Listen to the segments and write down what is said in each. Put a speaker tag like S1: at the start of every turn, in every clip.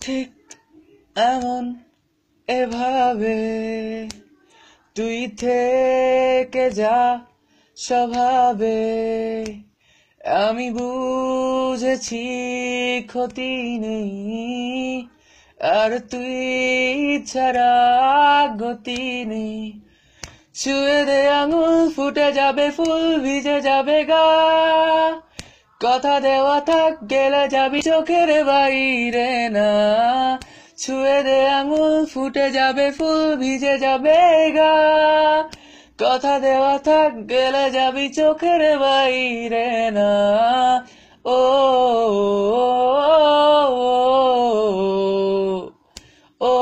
S1: ঠিক এমন এভাবে তুই থেকে যা স্বভাবে আমি বুঝেছি ক্ষতি নেই আর তুই ছাড়া গতি নেই ছুঁয়ে দে আঙুল ফুটে যাবে ফুল ভিজে যাবে গা কথা দেওয়া থাক গেলে যাবি চোখের বাইরে না ছুঁয়ে দে আঙুল ফুটে যাবে ফুল ভিজে যাবে গা কথা দেওয়া থাক গেলে যাবি চোখের বাইরে না ও ও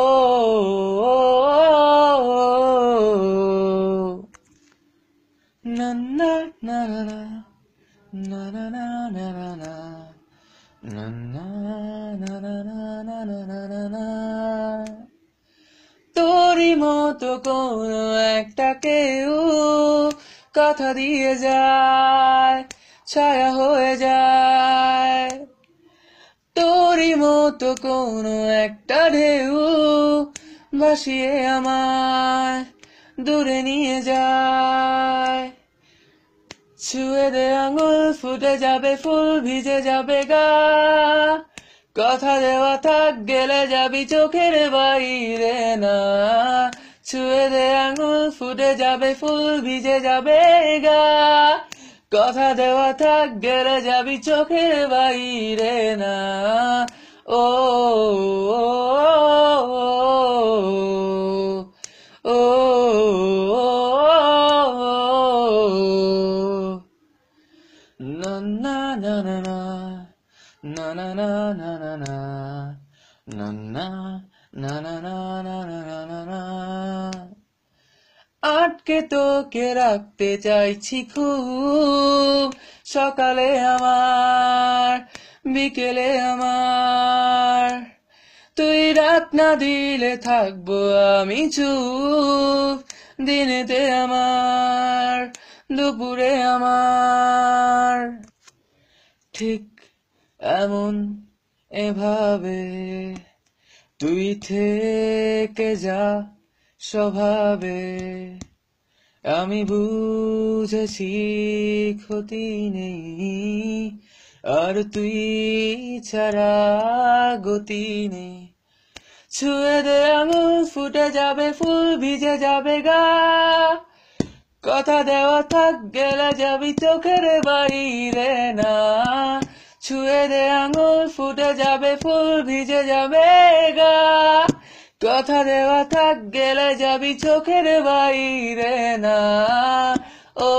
S1: না না না না na na na na na na na na na na na na na na তোরই মতো কোন একটা কেউ কথা দিয়ে যায় ছায়া হয়ে যায় তোরই মতো কোন একটা ঢেউ ভাসিয়ে আমায় দূরে নিয়ে যায় ছুঁয়ে দে আঙুল ফুটে যাবে ফুল ভিজে যাবে গা কথা দেওয়া থাক গেলে যাবি চোখের বাইরে না ছুঁয়ে দে আঙুল ফুটে যাবে ফুল ভিজে যাবে গা কথা দেওয়া থাক গেলে যাবি চোখের বাইরে না ও ও na na na na na na na na na na na na na na na na na na na আটকে তোকে রাখতে চাইছি খুব সকালে আমার বিকেলে আমার তুই রাত না দিলে থাকবো আমি চুপ দিনেতে আমার দুপুরে আমার ঠিক এমন এভাবে তুই থেকে যা স্বভাবে আমি বুঝেছি ক্ষতি নেই আর তুই ছাড়া গতি নেই ছুঁয়ে দে আঙুল ফুটে যাবে ফুল ভিজে যাবে গা কথা দেওয়া থাক গেলে যাবি চোখের বাইরে না ছুঁয়ে দে আঙুল ফুটে যাবে ফুল ভিজে যাবে গা কথা দেওয়া থাক গেলে যাবি চোখের বাইরে না ও